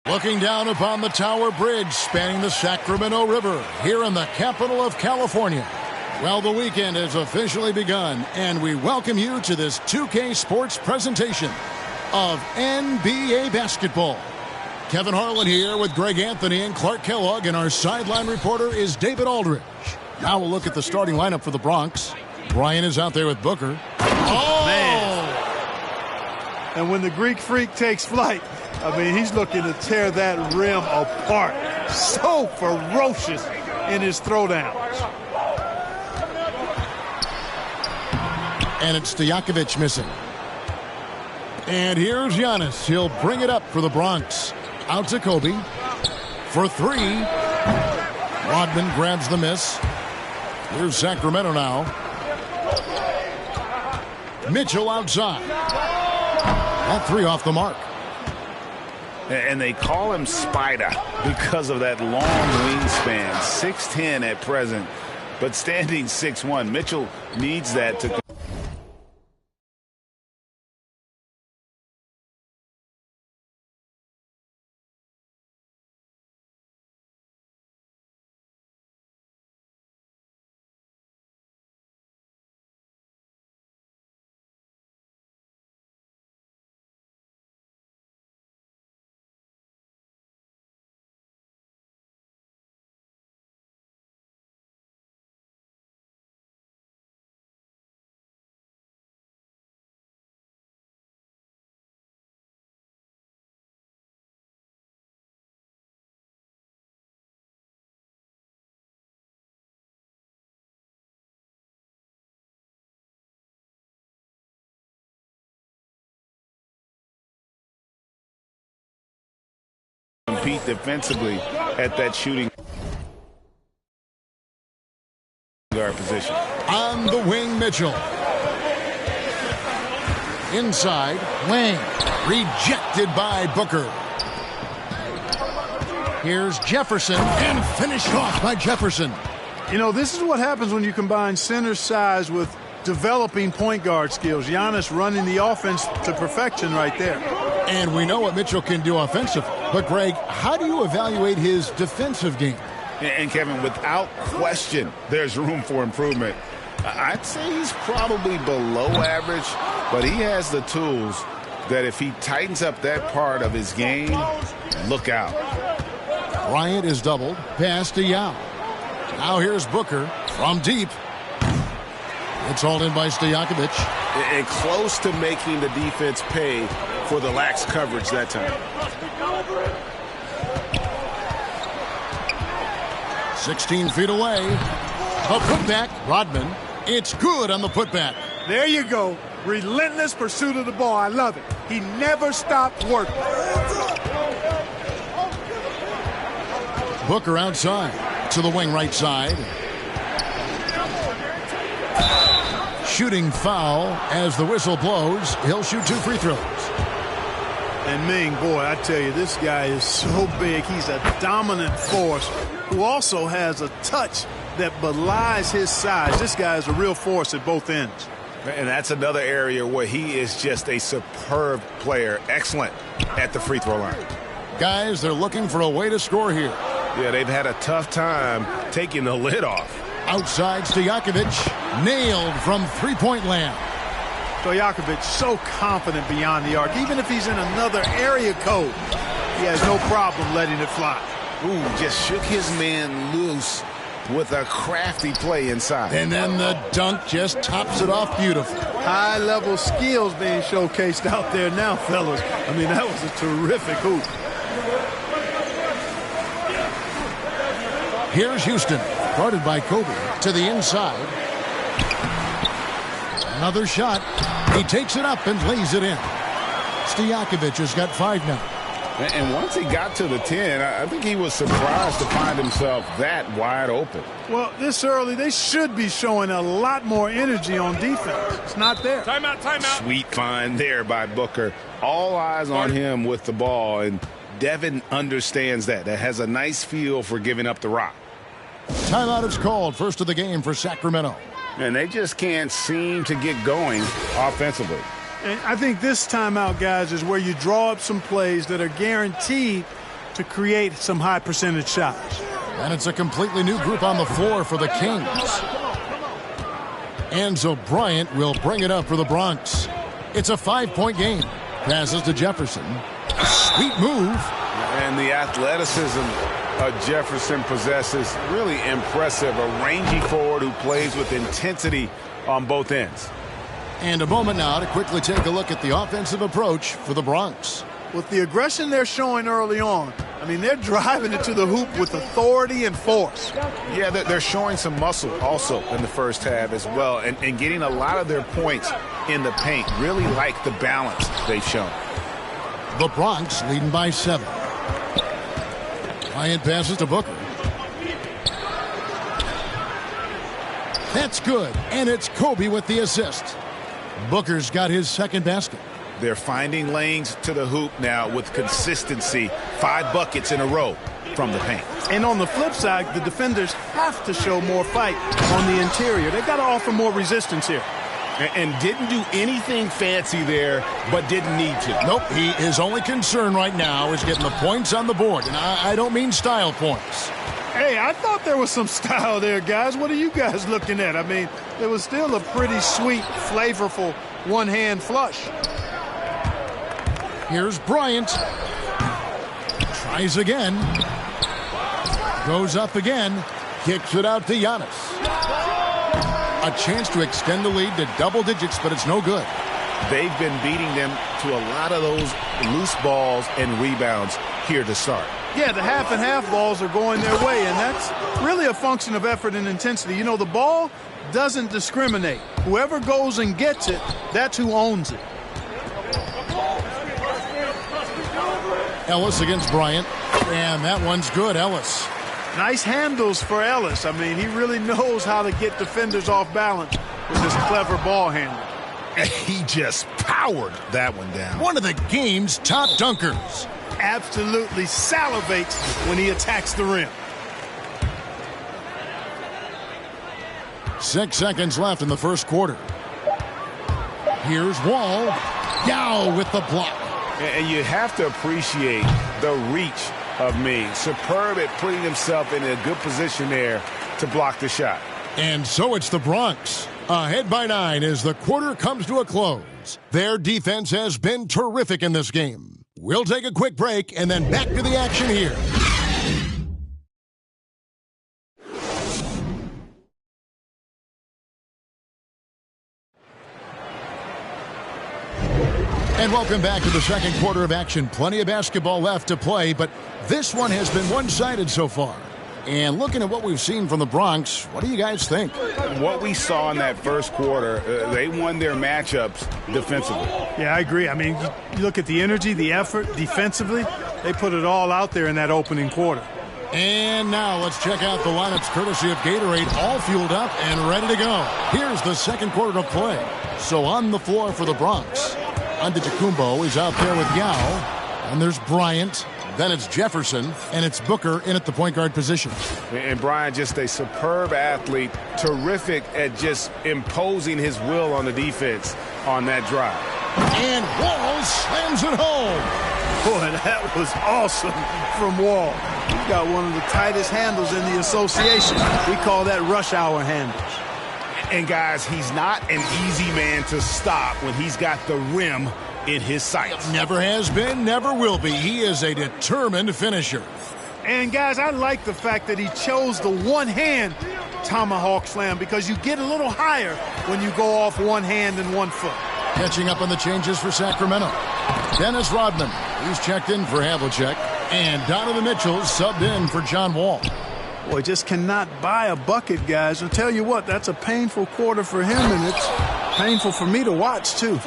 Looking down upon the Tower Bridge spanning the Sacramento River here in the capital of California. Well, the weekend has officially begun, and we welcome you to this 2K Sports presentation of NBA basketball. Kevin Harlan here with Greg Anthony and Clark Kellogg, and our sideline reporter is David Aldridge. Now we'll look at the starting lineup for the Bronx. Bryant is out there with Booker. Oh! Man. And when the Greek Freak takes flight, I mean, he's looking to tear that rim apart. So ferocious in his throwdowns. And it's Stojakovic missing. And here's Giannis. He'll bring it up for the Bronx. Out to Kobe for three. Rodman grabs the miss. Here's Sacramento now. Mitchell outside. All three off the mark. And they call him Spider because of that long wingspan. 6'10" at present, but standing 6'1". Mitchell needs that to compete defensively at that shooting guard position. On the wing, Mitchell. Inside, Wang. Rejected by Booker. Here's Jefferson, and finished off by Jefferson. You know, this is what happens when you combine center size with developing point guard skills. Giannis running the offense to perfection right there. And we know what Mitchell can do offensively. But, Greg, how do you evaluate his defensive game? And, Kevin, without question, there's room for improvement. I'd say he's probably below average, but he has the tools that if he tightens up that part of his game, look out. Bryant is doubled. Pass to Yao. Now here's Booker from deep. It's hauled in by Stojakovic. And close to making the defense pay for the lax coverage that time. 16 feet away. A putback. Rodman. It's good on the putback. There you go. Relentless pursuit of the ball. I love it. He never stopped working. Booker outside to the wing right side. Shooting foul as the whistle blows. He'll shoot 2 free throws. And Ming, boy, I tell you, this guy is so big. He's a dominant force who also has a touch that belies his size. This guy is a real force at both ends. And that's another area where he is just a superb player. Excellent at the free throw line. Guys, they're looking for a way to score here. Yeah, they've had a tough time taking the lid off. Outside Stojakovic, nailed from three-point land. Stojakovic so confident beyond the arc. Even if he's in another area code, he has no problem letting it fly. Ooh, just shook his man loose with a crafty play inside. And then the dunk just tops it off beautifully. High-level skills being showcased out there now, fellas. I mean, that was a terrific hoop. Here's Houston, guarded by Kobe, to the inside. Another shot. He takes it up and lays it in. Stojakovic has got 5 now. And once he got to the 10, I think he was surprised to find himself that wide open. Well, this early, they should be showing a lot more energy on defense. It's not there. Timeout, timeout. Sweet find there by Booker. All eyes on him with the ball, and Devin understands that. That has a nice feel for giving up the rock. Timeout is called. First of the game for Sacramento. And they just can't seem to get going offensively. And I think this timeout, guys, is where you draw up some plays that are guaranteed to create some high percentage shots. And it's a completely new group on the floor for the Kings. Enzo Bryant will bring it up for the Bronx. It's a 5-point game. Passes to Jefferson. Sweet move. And the athleticism Jefferson possesses, really impressive. A rangy forward who plays with intensity on both ends. And a moment now to quickly take a look at the offensive approach for the Bronx. With the aggression they're showing early on, I mean, they're driving it to the hoop with authority and force. Yeah, they're showing some muscle also in the first half as well, and getting a lot of their points in the paint. Really like the balance they've shown. The Bronx leading by 7. Bryant passes to Booker. That's good, and it's Kobe with the assist. Booker's got his second basket. They're finding lanes to the hoop now with consistency. 5 buckets in a row from the paint. And on the flip side, the defenders have to show more fight on the interior. They've got to offer more resistance here. And didn't do anything fancy there, but didn't need to. Nope, his only concern right now is getting the points on the board. And I don't mean style points. Hey, I thought there was some style there, guys. What are you guys looking at? I mean, it was still a pretty sweet, flavorful one-hand flush. Here's Bryant. Tries again. Goes up again. Kicks it out to Giannis. A chance to extend the lead to double digits, but it's no good. They've been beating them to a lot of those loose balls and rebounds here to start. Yeah, the half and half balls are going their way, and that's really a function of effort and intensity. You know, the ball doesn't discriminate. Whoever goes and gets it, that's who owns it. Ellis against Bryant, and that one's good. Ellis. Nice handles for Ellis. I mean, he really knows how to get defenders off balance with his clever ball handle. He just powered that one down. One of the game's top dunkers. Absolutely salivates when he attacks the rim. 6 seconds left in the first quarter. Here's Wall. Yao with the block. And you have to appreciate the reach of Ming. Superb at putting himself in a good position there to block the shot. And so it's the Bronx. Ahead by 9 as the quarter comes to a close. Their defense has been terrific in this game. We'll take a quick break and then back to the action here. And welcome back to the second quarter of action. Plenty of basketball left to play, but this one has been one-sided so far. And looking at what we've seen from the Bronx, what do you guys think? What we saw in that first quarter, they won their matchups defensively. Yeah, I agree. I mean, you look at the energy, the effort defensively, they put it all out there in that opening quarter. And now let's check out the lineups courtesy of Gatorade, all fueled up and ready to go. Here's the second quarter of play. So on the floor for the Bronx, Antetokounmpo is out there with Yao, and there's Bryant. Then it's Jefferson, and it's Booker in at the point guard position. And Bryant, just a superb athlete, terrific at just imposing his will on the defense on that drive. And Wall slams it home. Boy, that was awesome from Wall. He's got one of the tightest handles in the association. We call that rush hour handles. And guys, he's not an easy man to stop when he's got the rim in his sights. Never has been, never will be. He is a determined finisher. And guys, I like the fact that he chose the one-hand tomahawk slam because you get a little higher when you go off one hand and 1 foot. Catching up on the changes for Sacramento. Dennis Rodman, he's checked in for Havlicek. And Donovan Mitchell subbed in for John Wall. Boy, just cannot buy a bucket, guys. I'll tell you what, that's a painful quarter for him, and it's painful for me to watch, too.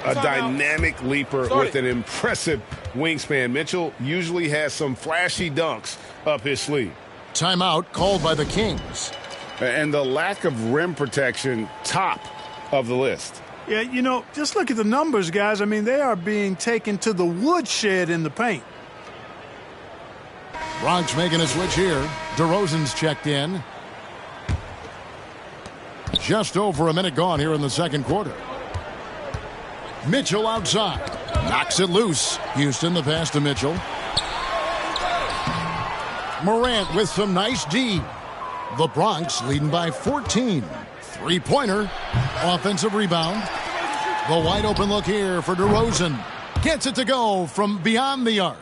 A dynamic leaper with an impressive wingspan. Mitchell usually has some flashy dunks up his sleeve. Timeout called by the Kings. And the lack of rim protection, top of the list. Yeah, you know, just look at the numbers, guys. I mean, they are being taken to the woodshed in the paint. Bronx making a switch here. DeRozan's checked in. Just over a minute gone here in the second quarter. Mitchell outside. Knocks it loose. Houston the pass to Mitchell. Morant with some nice D. The Bronx leading by 14. Three-pointer. Offensive rebound. The wide open look here for DeRozan. Gets it to go from beyond the arc.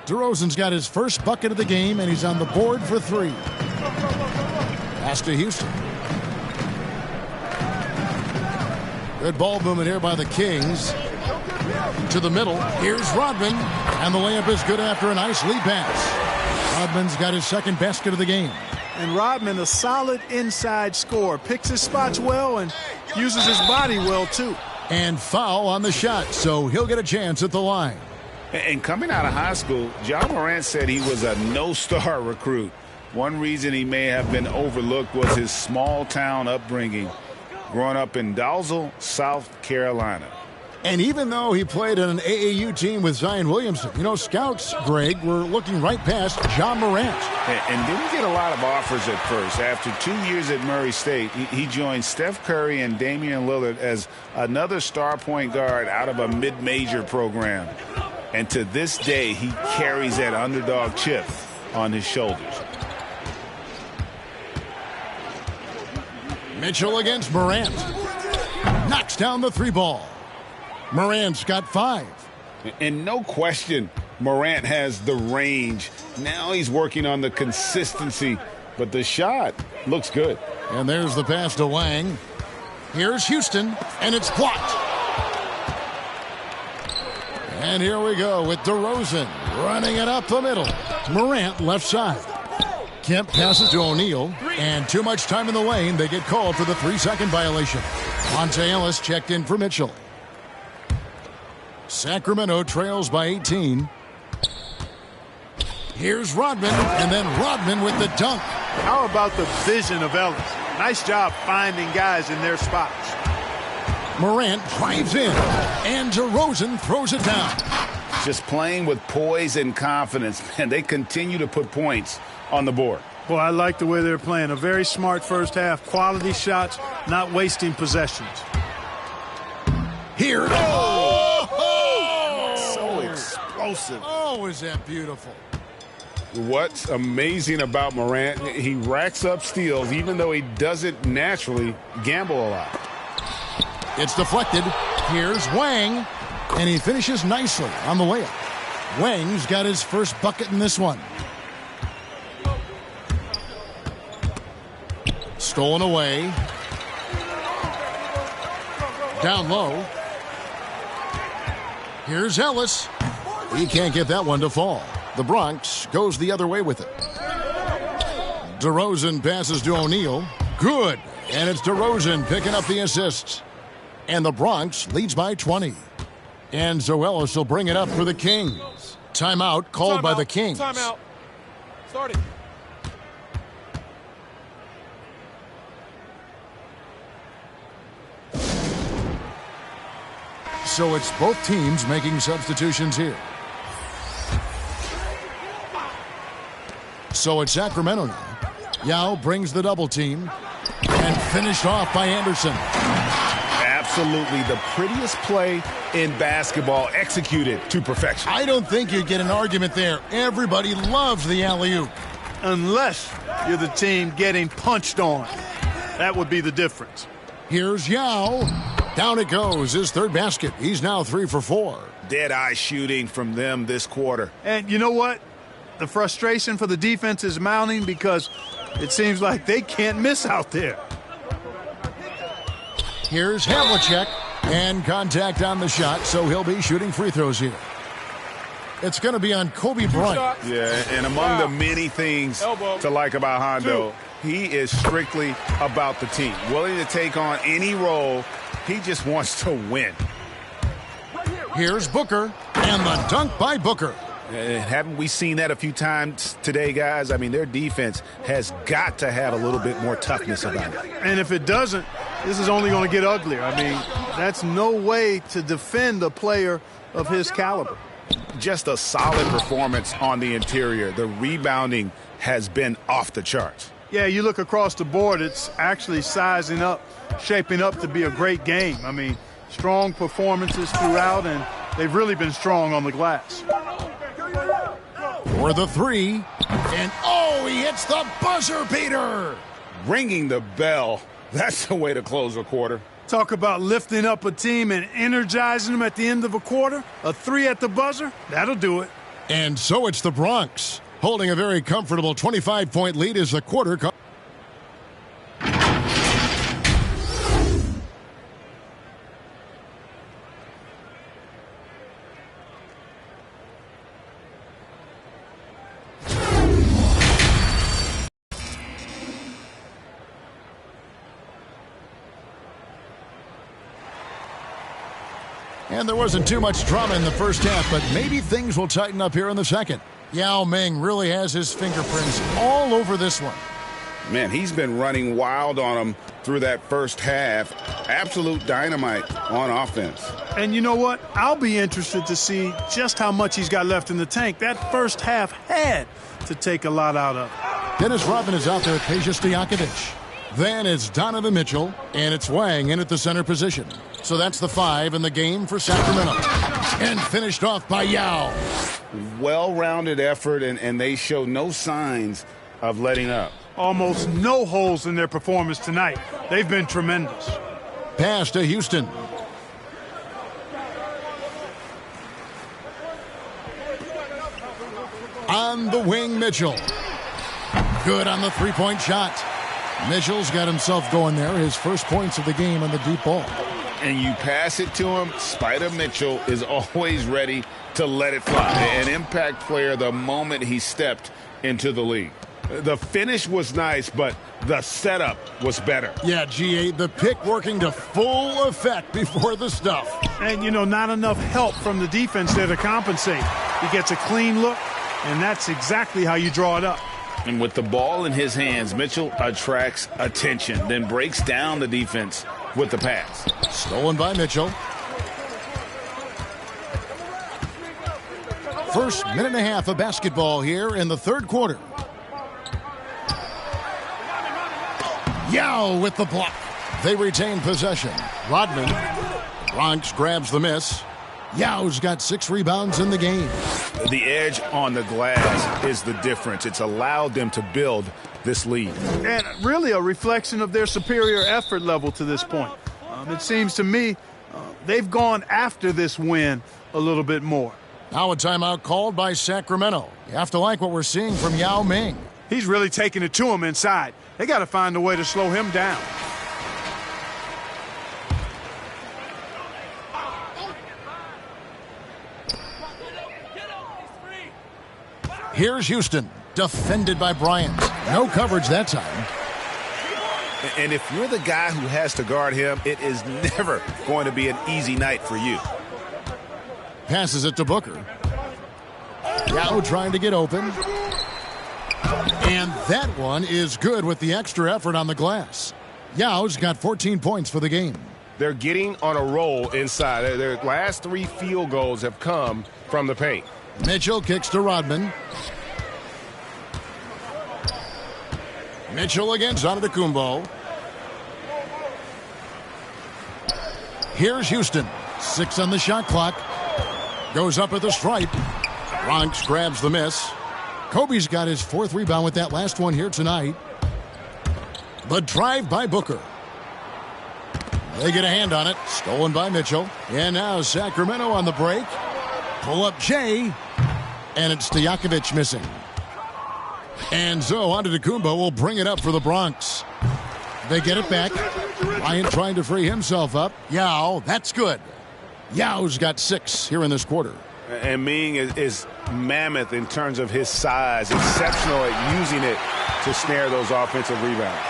DeRozan's got his first bucket of the game, and he's on the board for 3. Pass to Houston. Good ball movement here by the Kings. To the middle. Here's Rodman. And the layup is good after a nice lead pass. Rodman's got his second basket of the game. And Rodman, a solid inside scorer. Picks his spots well and uses his body well, too. And foul on the shot, so he'll get a chance at the line. And coming out of high school, Ja Morant said he was a no-star recruit. One reason he may have been overlooked was his small-town upbringing, growing up in Dalzell, South Carolina. And even though he played on an AAU team with Zion Williamson, scouts, Greg, were looking right past Ja Morant. And didn't get a lot of offers at first. After 2 years at Murray State, he joined Steph Curry and Damian Lillard as another star point guard out of a mid-major program. And to this day, he carries that underdog chip on his shoulders. Mitchell against Morant. Knocks down the 3 ball. Morant's got 5. And no question, Morant has the range. Now he's working on the consistency, but the shot looks good. And there's the pass to Wang. Here's Houston, and it's blocked. And here we go with DeRozan running it up the middle. Morant left side. Kemp passes to O'Neal, and too much time in the lane. They get called for the 3-second violation. Monte Ellis checked in for Mitchell. Sacramento trails by 18. Here's Rodman, and then Rodman with the dunk. How about the vision of Ellis? Nice job finding guys in their spots. Morant drives in, and DeRozan throws it down. Just playing with poise and confidence, and they continue to put points on the board. Well, I like the way they're playing. A very smart first half. Quality shots, not wasting possessions. Here. So explosive. Oh, is that beautiful. What's amazing about Morant, he racks up steals even though he doesn't naturally gamble a lot. It's deflected. Here's Wang, and he finishes nicely on the layup. Wang's got his first bucket in this one. Stolen away. Down low. Here's Ellis. He can't get that one to fall. The Bronx goes the other way with it. DeRozan passes to O'Neal. Good. And it's DeRozan picking up the assists. And the Bronx leads by 20. And Ellis will bring it up for the Kings. Timeout called by the Kings. Timeout. Starting. So it's both teams making substitutions here. So it's Sacramento now. Yao brings the double team. And finished off by Anderson. Absolutely the prettiest play in basketball, executed to perfection. I don't think you get an argument there. Everybody loves the alley-oop. Unless you're the team getting punched on. That would be the difference. Here's Yao. Down it goes, his third basket. He's now 3 for 4. Dead-eye shooting from them this quarter. And you know what? The frustration for the defense is mounting because it seems like they can't miss out there. Here's Havlicek, and contact on the shot, so he'll be shooting free throws here. It's going to be on Kobe Bryant. Yeah, and among the many things to like about Hondo, he is strictly about the team. Willing to take on any role. He just wants to win. Here's Booker, and the dunk by Booker. Haven't we seen that a few times today, guys? I mean, their defense has got to have a little bit more toughness about it. And if it doesn't, this is only going to get uglier. I mean, that's no way to defend a player of his caliber. Just a solid performance on the interior. The rebounding has been off the charts. Yeah, you look across the board, it's actually sizing up, shaping up to be a great game. I mean, strong performances throughout, and they've really been strong on the glass. for the three. And, oh, he hits the buzzer beater. Ringing the bell. That's the way to close a quarter. Talk about lifting up a team and energizing them at the end of a quarter. A three at the buzzer, that'll do it. And so it's the Bronx, holding a very comfortable 25-point lead as the quarter comes. And there wasn't too much drama in the first half, but maybe things will tighten up here in the second. Yao Ming really has his fingerprints all over this one. Man, he's been running wild on him through that first half. Absolute dynamite on offense. And you know what? I'll be interested to see just how much he's got left in the tank. That first half had to take a lot out of it. Dennis Rodman is out there at Peja Stojakovic. Then it's Donovan Mitchell, and it's Wang in at the center position. So that's the 5 in the game for Sacramento. And finished off by Yao. Well-rounded effort, and they show no signs of letting up. Almost no holes in their performance tonight. They've been tremendous. Pass to Houston. On the wing, Mitchell. Good on the three-point shot. Mitchell's got himself going there. His first points of the game on the deep ball. And you pass it to him, Spider Mitchell is always ready to let it fly. An impact player the moment he stepped into the league. The finish was nice, but the setup was better. Yeah, GA, the pick working to full effect before the stuff. And, you know, not enough help from the defense there to compensate. He gets a clean look, and that's exactly how you draw it up. And with the ball in his hands, Mitchell attracts attention, then breaks down the defense with the pass. Stolen by Mitchell. First minute and a half of basketball here in the third quarter. Yao with the block. They retain possession. Rodman. Bronx grabs the miss. Yao's got 6 rebounds in the game. The edge on the glass is the difference. It's allowed them to build this lead. And really a reflection of their superior effort level to this point. It seems to me they've gone after this win a little bit more. Now a timeout called by Sacramento. You have to like what we're seeing from Yao Ming. He's really taking it to him inside. They got to find a way to slow him down. Here's Houston, defended by Bryant. No coverage that time. And if you're the guy who has to guard him, it is never going to be an easy night for you. Passes it to Booker. Yao trying to get open. And that one is good with the extra effort on the glass. Yao's got 14 points for the game. They're getting on a roll inside. Their last 3 field goals have come from the paint. Mitchell kicks to Rodman. Mitchell against Antetokounmpo. Here's Houston. 6 on the shot clock. Goes up at the stripe. Bronx grabs the miss. Kobe's got his 4th rebound with that last one here tonight. The drive by Booker. They get a hand on it. Stolen by Mitchell. And now Sacramento on the break. Pull up Jay. And it's Stojakovic missing. And so Antetokounmpo will bring it up for the Bronx. They get it back. Bryant trying to free himself up. Yao, that's good. Yao's got 6 here in this quarter. And Ming is mammoth in terms of his size, exceptional at using it to snare those offensive rebounds.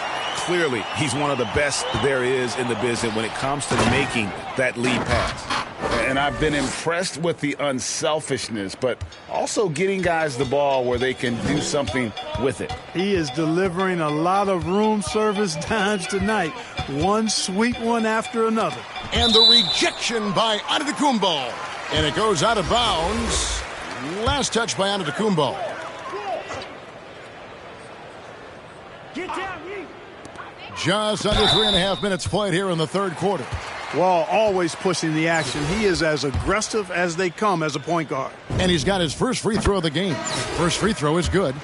Clearly, he's one of the best there is in the business when it comes to making that lead pass. And I've been impressed with the unselfishness, but also getting guys the ball where they can do something with it. He is delivering a lot of room service dimes tonight. One sweet one after another. And the rejection by Antetokounmpo. And it goes out of bounds. Last touch by Antetokounmpo. Just under 3.5 minutes played here in the third quarter. Wall always pushing the action. He is as aggressive as they come as a point guard. And he's got his first free throw of the game. First free throw is good.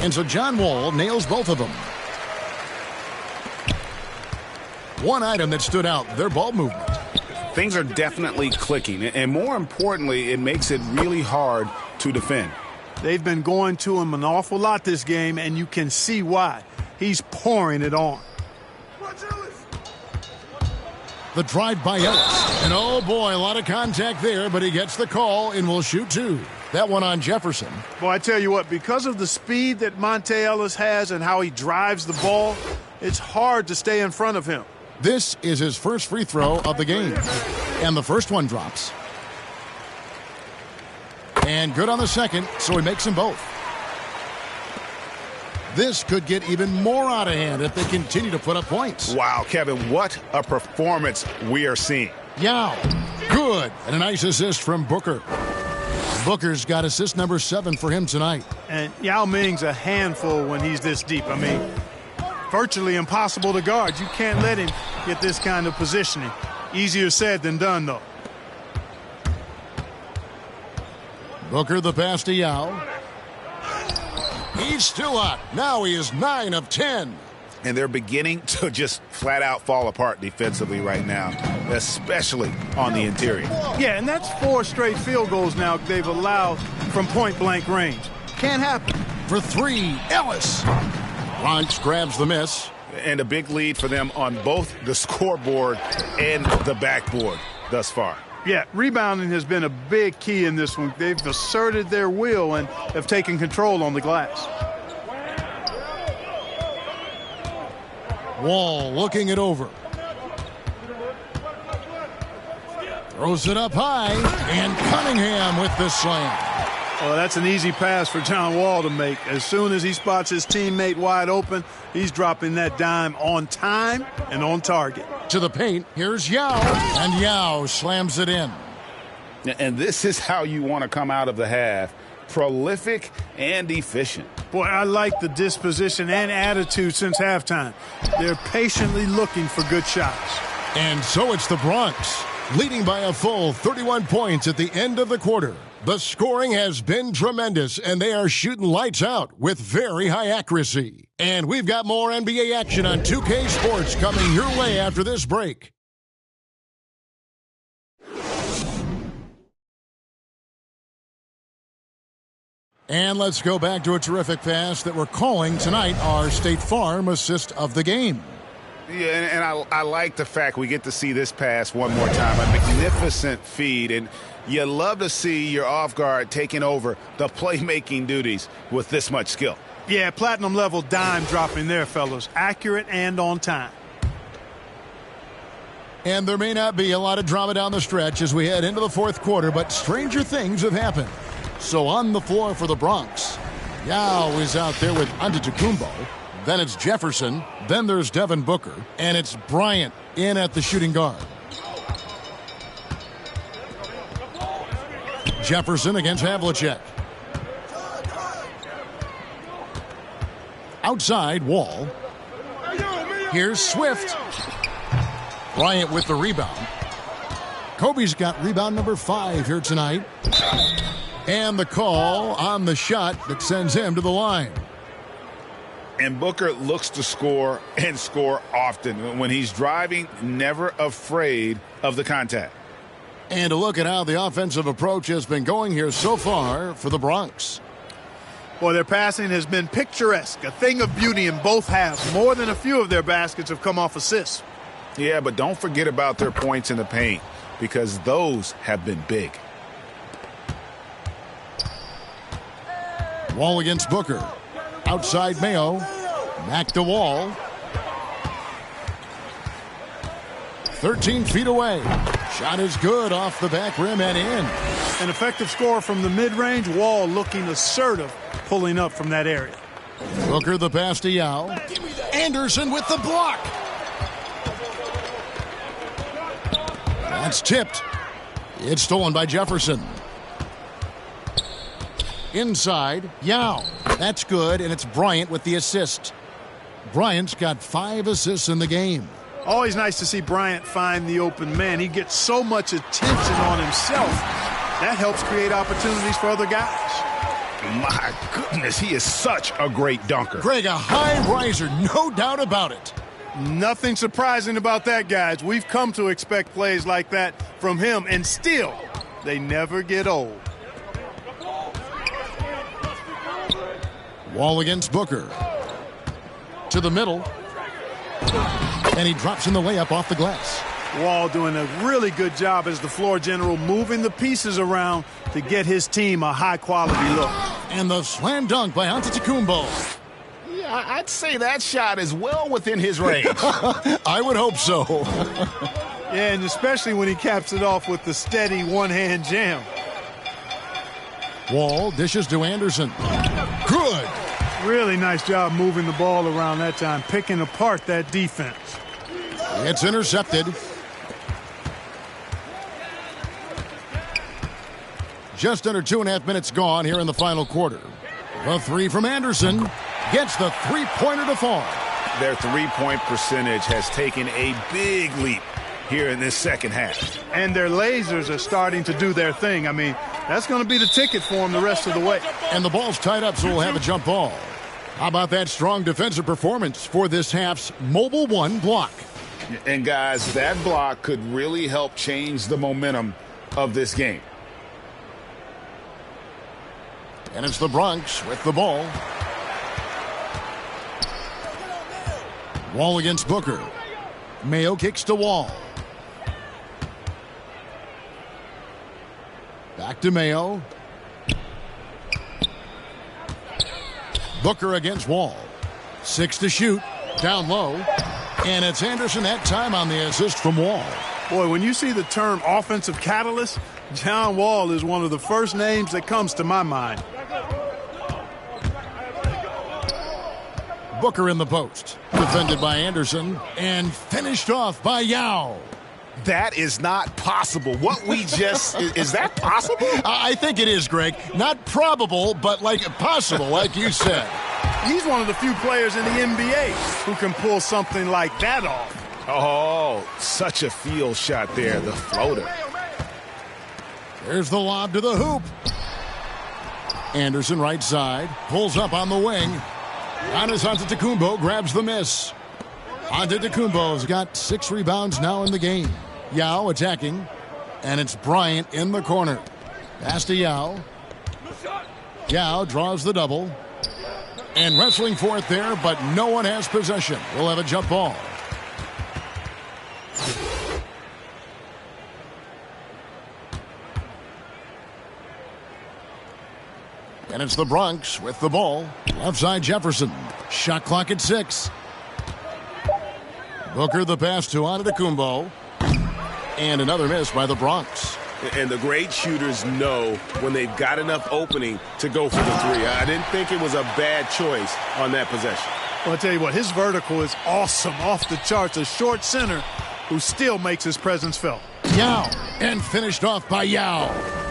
And so John Wall nails both of them. One item that stood out, their ball movement. Things are definitely clicking. And more importantly, it makes it really hard to defend. They've been going to him an awful lot this game, and you can see why. He's pouring it on. The drive by Ellis. And oh boy, a lot of contact there, but he gets the call and will shoot two. That one on Jefferson. Boy, I tell you what, because of the speed that Monte Ellis has and how he drives the ball, it's hard to stay in front of him. This is his first free throw of the game. And the first one drops. And good on the second, so he makes them both. This could get even more out of hand if they continue to put up points. Wow, Kevin, what a performance we are seeing. Yao, good. And a nice assist from Booker. Booker's got assist number 7 for him tonight. And Yao Ming's a handful when he's this deep. I mean, virtually impossible to guard. You can't let him get this kind of positioning. Easier said than done, though. Booker the pass to Yao. He's still up. Now he is 9 of 10. And they're beginning to just flat out fall apart defensively right now, especially on the interior. Yeah, and that's 4 straight field goals now they've allowed from point-blank range. Can't happen. For 3, Ellis. Bronx grabs the miss. And a big lead for them on both the scoreboard and the backboard thus far. Yeah, rebounding has been a big key in this one. They've asserted their will and have taken control on the glass. Wall looking it over. Throws it up high, and Cunningham with the slam. Oh, that's an easy pass for John Wall to make. As soon as he spots his teammate wide open, he's dropping that dime on time and on target. To the paint, here's Yao, and Yao slams it in. And this is how you want to come out of the half. Prolific and efficient. Boy, I like the disposition and attitude since halftime. They're patiently looking for good shots. And so it's the Bronx, leading by a full 31 points at the end of the quarter. The scoring has been tremendous, and they are shooting lights out with very high accuracy. And we've got more NBA action on 2K Sports coming your way after this break. And let's go back to a terrific pass that we're calling tonight our State Farm assist of the game. Yeah, and I like the fact we get to see this pass one more time. A magnificent feed, and you love to see your off guard taking over the playmaking duties with this much skill. Yeah, platinum level dime dropping there, fellas. Accurate and on time. And there may not be a lot of drama down the stretch as we head into the fourth quarter, but stranger things have happened. So on the floor for the Bronx, Yao is out there with Antetokounmpo. Then it's Jefferson. Then there's Devin Booker. And it's Bryant in at the shooting guard. Jefferson against Havlicek. Outside, Wall. Here's Swift. Bryant with the rebound. Kobe's got rebound number 5 here tonight. And the call on the shot that sends him to the line. And Booker looks to score and score often. When he's driving, never afraid of the contact. And a look at how the offensive approach has been going here so far for the Bronx. Boy, their passing has been picturesque, a thing of beauty in both halves. More than a few of their baskets have come off assists. Yeah, but don't forget about their points in the paint, because those have been big. Wall against Booker. Outside Mayo. Back to Wall. 13 feet away. Shot is good off the back rim and in. An effective score from the mid-range. Wall looking assertive, pulling up from that area. Booker the pass to Yao. Anderson with the block. That's tipped. It's stolen by Jefferson. Inside, Yao. That's good, and it's Bryant with the assist. Bryant's got 5 assists in the game. Always nice to see Bryant find the open man. He gets so much attention on himself. That helps create opportunities for other guys. My goodness, he is such a great dunker. Greg, a high riser, no doubt about it. Nothing surprising about that, guys. We've come to expect plays like that from him, and still, they never get old. Wall against Booker. To the middle. And he drops in the layup off the glass. Wall doing a really good job as the floor general, moving the pieces around to get his team a high-quality look. And the slam dunk by Antetokounmpo. Yeah, I'd say that shot is well within his range. I would hope so. Yeah, and especially when he caps it off with the steady one-hand jam. Wall dishes to Anderson. Good. Really nice job moving the ball around that time, picking apart that defense. It's intercepted. Just under 2.5 minutes gone here in the final quarter. The three from Anderson gets the three-pointer to fall. Their three-point percentage has taken a big leap here in this second half. And their lasers are starting to do their thing. I mean, that's going to be the ticket for them the rest of the way. And the ball's tied up, so we'll have a jump ball. How about that strong defensive performance for this half's Mobile One block? And, guys, that block could really help change the momentum of this game. And it's the Bronx with the ball. Wall against Booker. Mayo kicks to Wall. Back to Mayo. Booker against Wall. 6 to shoot. Down low. And it's Anderson that time on the assist from Wall. Boy, when you see the term offensive catalyst, John Wall is one of the first names that comes to my mind. Booker in the post. Defended by Anderson. And finished off by Yao. That is not possible. What we just... is that possible? I think it is, Greg. Not probable, but like possible, like you said. He's one of the few players in the NBA who can pull something like that off. Oh, such a field shot there, the floater. There's the lob to the hoop. Anderson right side, pulls up on the wing. Giannis Antetokounmpo grabs the miss. Antetokounmpo's got 6 rebounds now in the game. Yao attacking, and it's Bryant in the corner. Pass to Yao. Yao draws the double. And wrestling for it there, but no one has possession. We'll have a jump ball. And it's the Bronx with the ball. Left side Jefferson. Shot clock at 6. Booker the pass to Antetokounmpo. And another miss by the Bronx. And the great shooters know when they've got enough opening to go for the three. I didn't think it was a bad choice on that possession. Well, I'll tell you what, his vertical is awesome, off the charts. A short center who still makes his presence felt. Yao, and finished off by Yao.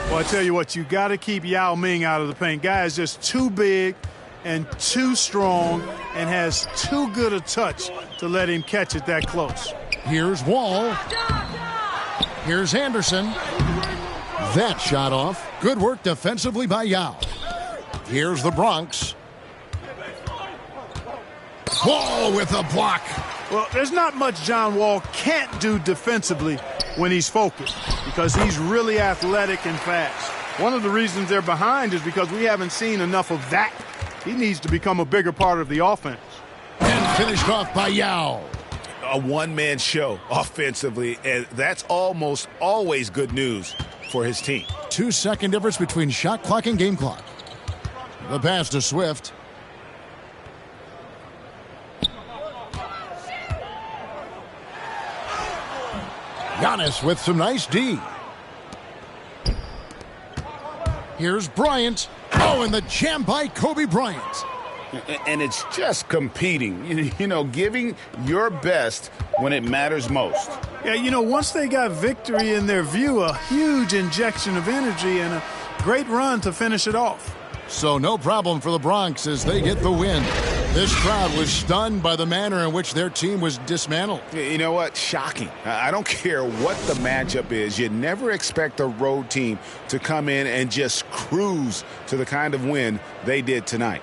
Well, I tell you what, you got to keep Yao Ming out of the paint. Guy is just too big and too strong and has too good a touch to let him catch it that close. Here's Wall. Here's Anderson. That shot off. Good work defensively by Yao. Here's the Bronx. Wall with a block. Well, there's not much John Wall can't do defensively when he's focused because he's really athletic and fast. One of the reasons they're behind is because we haven't seen enough of that. He needs to become a bigger part of the offense. And finished off by Yao. A one-man show offensively, and that's almost always good news for his team. 2-second difference between shot clock and game clock. The pass to Swift. Giannis with some nice D. Here's Bryant. Oh, and the jam by Kobe Bryant. And it's just competing, you know, giving your best when it matters most. Yeah, you know, once they got victory in their view, a huge injection of energy and a great run to finish it off. So no problem for the Bronx as they get the win. This crowd was stunned by the manner in which their team was dismantled. You know what? Shocking. I don't care what the matchup is. You never expect a road team to come in and just cruise to the kind of win they did tonight.